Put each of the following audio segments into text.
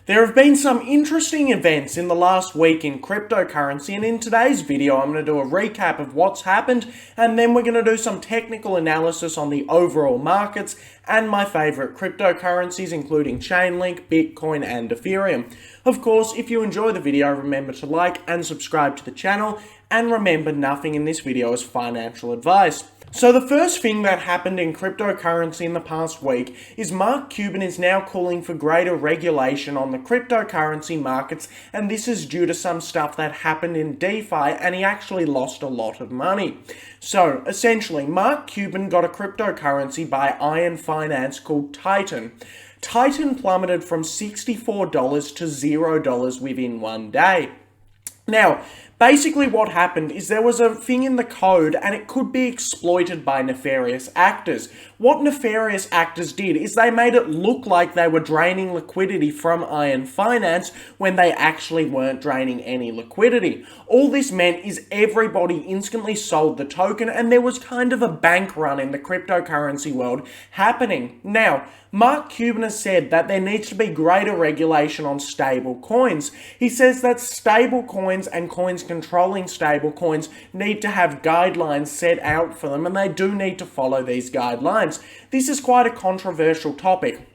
There have been some interesting events in the last week in cryptocurrency, and in today's video I'm going to do a recap of what's happened, and then we're going to do some technical analysis on the overall markets and my favorite cryptocurrencies including Chainlink, Bitcoin and Ethereum. Of course, if you enjoy the video, remember to like and subscribe to the channel, and remember nothing in this video is financial advice. So the first thing that happened in cryptocurrency in the past week is Mark Cuban is now calling for greater regulation on the cryptocurrency markets, and this is due to some stuff that happened in DeFi, and he actually lost a lot of money. So essentially, Mark Cuban got a cryptocurrency by Iron Finance called Titan. Titan plummeted from $64 to $0 within one day. Now, basically what happened is there was a thing in the code and it could be exploited by nefarious actors. What nefarious actors did is they made it look like they were draining liquidity from Iron Finance when they actually weren't draining any liquidity. All this meant is everybody instantly sold the token, and there was kind of a bank run in the cryptocurrency world happening. Now, Mark Cuban has said that there needs to be greater regulation on stable coins. He says that stable coins and coins controlling stable coins need to have guidelines set out for them, and they do need to follow these guidelines. This is quite a controversial topic.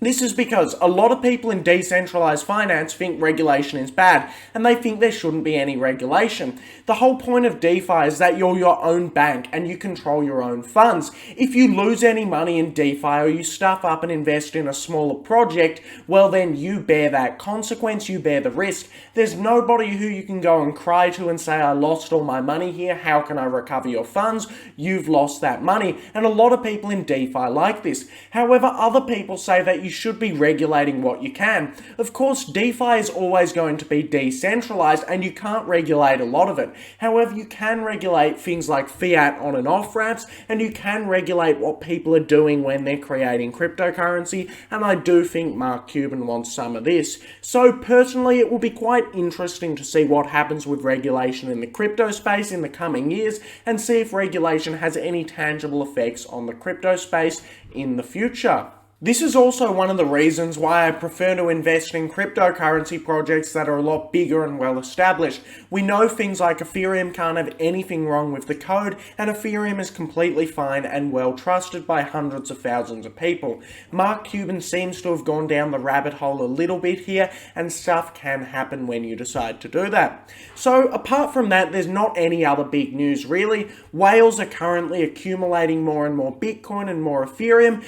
This is because a lot of people in decentralized finance think regulation is bad, and they think there shouldn't be any regulation. The whole point of DeFi is that you're your own bank and you control your own funds. If you lose any money in DeFi or you stuff up and invest in a smaller project, well then you bear that consequence, you bear the risk. There's nobody who you can go and cry to and say, I lost all my money here, how can I recover your funds? You've lost that money. And a lot of people in DeFi like this. However, other people say that you should be regulating what you can. Of course, DeFi is always going to be decentralized and you can't regulate a lot of it. However, you can regulate things like fiat on and off ramps, and you can regulate what people are doing when they're creating cryptocurrency, and I do think Mark Cuban wants some of this. So personally, it will be quite interesting to see what happens with regulation in the crypto space in the coming years, and see if regulation has any tangible effects on the crypto space in the future. This is also one of the reasons why I prefer to invest in cryptocurrency projects that are a lot bigger and well established. We know things like Ethereum can't have anything wrong with the code, and Ethereum is completely fine and well trusted by hundreds of thousands of people. Mark Cuban seems to have gone down the rabbit hole a little bit here, and stuff can happen when you decide to do that. So apart from that, there's not any other big news really. Whales are currently accumulating more and more Bitcoin and more Ethereum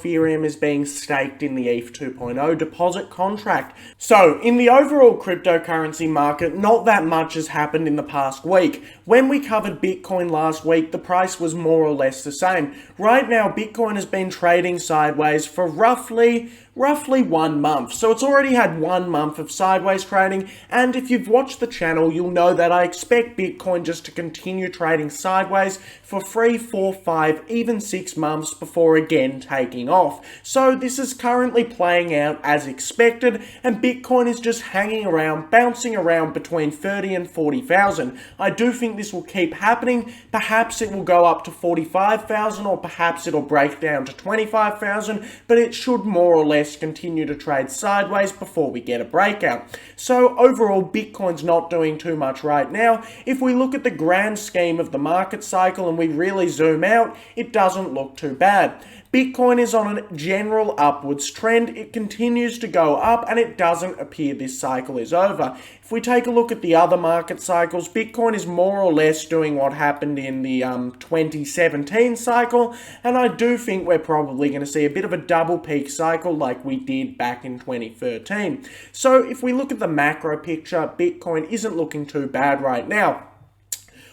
Ethereum is being staked in the ETH 2.0 deposit contract. So, in the overall cryptocurrency market, not that much has happened in the past week. When we covered Bitcoin last week, the price was more or less the same. Right now, Bitcoin has been trading sideways for roughly 1 month. So it's already had 1 month of sideways trading, and if you've watched the channel, you'll know that I expect Bitcoin just to continue trading sideways for 3, 4, 5, even 6 months before again taking off. So this is currently playing out as expected, and Bitcoin is just hanging around, bouncing around between 30 and 40,000. I do think this will keep happening. Perhaps it will go up to 45,000, or perhaps it'll break down to 25,000, but it should more or less continue to trade sideways before we get a breakout. So overall, Bitcoin's not doing too much right now. If we look at the grand scheme of the market cycle and we really zoom out, it doesn't look too bad. Bitcoin is on a general upwards trend. It continues to go up, and it doesn't appear this cycle is over. If we take a look at the other market cycles, Bitcoin is more or less doing what happened in the 2017 cycle, and I do think we're probably going to see a bit of a double peak cycle like we did back in 2013. So if we look at the macro picture, Bitcoin isn't looking too bad right now.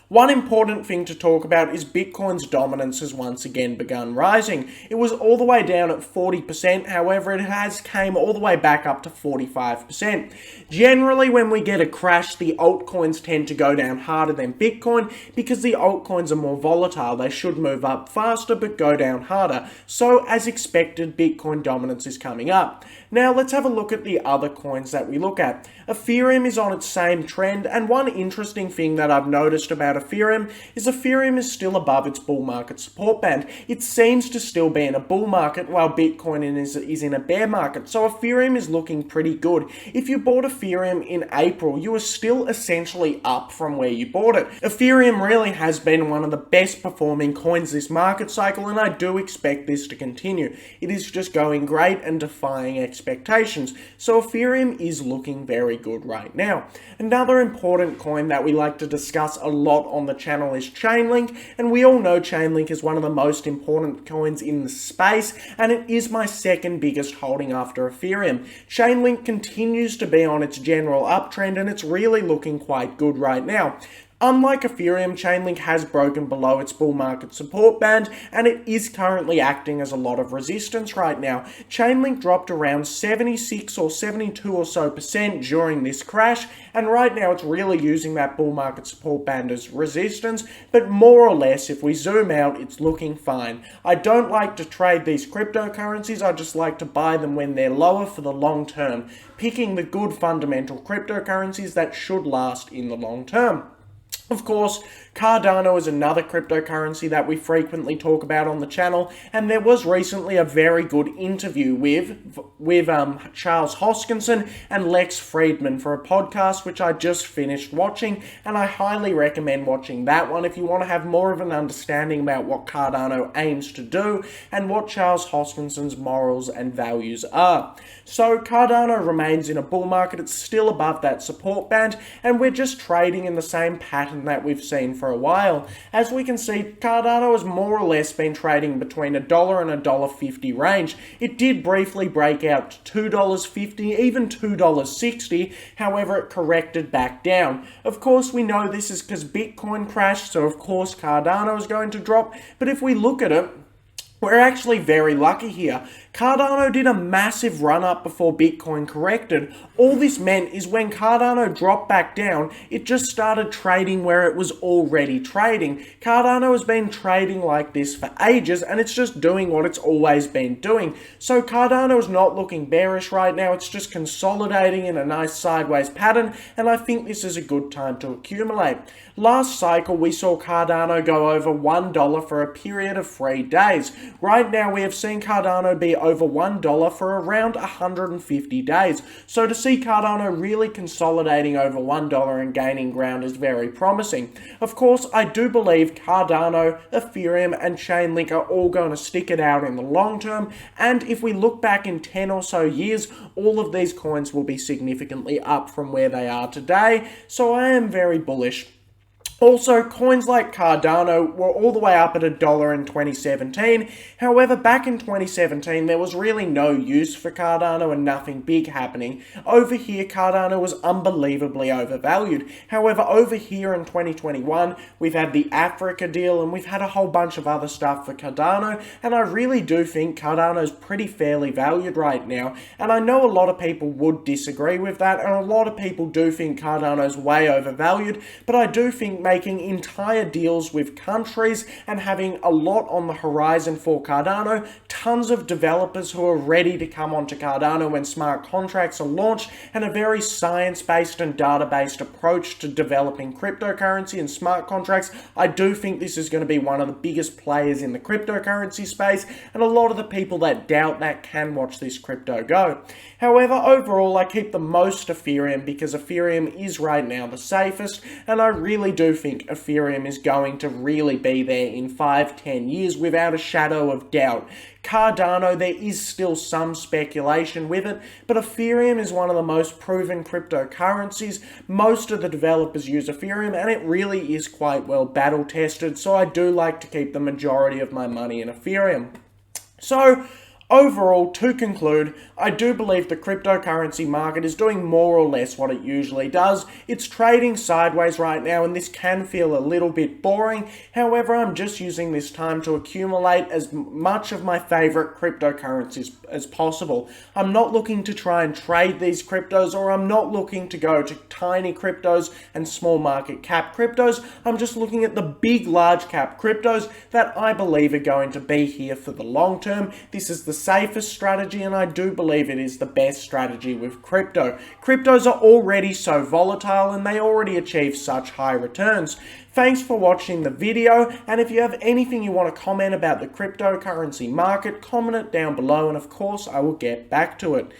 One important thing to talk about is Bitcoin's dominance has once again begun rising. It was all the way down at 40%, however it has came all the way back up to 45%. Generally, when we get a crash, the altcoins tend to go down harder than Bitcoin because the altcoins are more volatile. They should move up faster but go down harder. So as expected, Bitcoin dominance is coming up. Now let's have a look at the other coins that we look at. Ethereum is on its same trend, and one interesting thing that I've noticed about Ethereum is still above its bull market support band. It seems to still be in a bull market while Bitcoin is in a bear market, so Ethereum is looking pretty good. If you bought Ethereum in April, you are still essentially up from where you bought it. Ethereum really has been one of the best performing coins this market cycle, and I do expect this to continue. It is just going great and defying expectations, so Ethereum is looking very good right now. Another important coin that we like to discuss a lot on the channel is Chainlink, and we all know Chainlink is one of the most important coins in the space, and it is my second biggest holding after Ethereum. Chainlink continues to be on its general uptrend, and it's really looking quite good right now. Unlike Ethereum, Chainlink has broken below its bull market support band, and it is currently acting as a lot of resistance right now. Chainlink dropped around 76 or 72 or so percent during this crash, and right now it's really using that bull market support band as resistance, but more or less, if we zoom out, it's looking fine. I don't like to trade these cryptocurrencies, I just like to buy them when they're lower for the long term, picking the good fundamental cryptocurrencies that should last in the long term. Of course, Cardano is another cryptocurrency that we frequently talk about on the channel, and there was recently a very good interview with Charles Hoskinson and Lex Friedman for a podcast which I just finished watching, and I highly recommend watching that one if you want to have more of an understanding about what Cardano aims to do and what Charles Hoskinson's morals and values are. So Cardano remains in a bull market, it's still above that support band, and we're just trading in the same pattern that we've seen for a while. As we can see, Cardano has more or less been trading between $1 and $1.50 range. It did briefly break out to $2.50, even $2.60, however it corrected back down. Of course, we know this is because Bitcoin crashed, so of course Cardano is going to drop, but if we look at it, we're actually very lucky here. Cardano did a massive run up before Bitcoin corrected. All this meant is when Cardano dropped back down, it just started trading where it was already trading. Cardano has been trading like this for ages, and it's just doing what it's always been doing. So Cardano is not looking bearish right now, it's just consolidating in a nice sideways pattern, and I think this is a good time to accumulate. Last cycle, we saw Cardano go over $1 for a period of 3 days. Right now, we have seen Cardano be over $1 for around 150 days. So to see Cardano really consolidating over $1 and gaining ground is very promising. Of course, I do believe Cardano, Ethereum, and Chainlink are all going to stick it out in the long term. And if we look back in 10 or so years, all of these coins will be significantly up from where they are today. So I am very bullish. Also, coins like Cardano were all the way up at $1 in 2017. However, back in 2017, there was really no use for Cardano and nothing big happening. Over here, Cardano was unbelievably overvalued. However, over here in 2021, we've had the Africa deal and we've had a whole bunch of other stuff for Cardano, and I really do think Cardano is pretty fairly valued right now. And I know a lot of people would disagree with that, and a lot of people do think Cardano is way overvalued, but I do think making entire deals with countries and having a lot on the horizon for Cardano, tons of developers who are ready to come onto Cardano when smart contracts are launched, and a very science-based and data-based approach to developing cryptocurrency and smart contracts. I do think this is going to be one of the biggest players in the cryptocurrency space, and a lot of the people that doubt that can watch this crypto go. However, overall, I keep the most Ethereum because Ethereum is right now the safest, and I really do think Ethereum is going to really be there in 5-10 years without a shadow of doubt. Cardano, there is still some speculation with it, but Ethereum is one of the most proven cryptocurrencies. Most of the developers use Ethereum, and it really is quite well battle tested, so I do like to keep the majority of my money in Ethereum. So, overall, to conclude, I do believe the cryptocurrency market is doing more or less what it usually does. It's trading sideways right now, and this can feel a little bit boring. However, I'm just using this time to accumulate as much of my favorite cryptocurrencies as possible. I'm not looking to try and trade these cryptos, or I'm not looking to go to tiny cryptos and small market cap cryptos. I'm just looking at the big large cap cryptos that I believe are going to be here for the long term. This is the safest strategy, and I do believe it is the best strategy with crypto. Cryptos are already so volatile and they already achieve such high returns. Thanks for watching the video, and if you have anything you want to comment about the cryptocurrency market, comment it down below, and of course I will get back to it.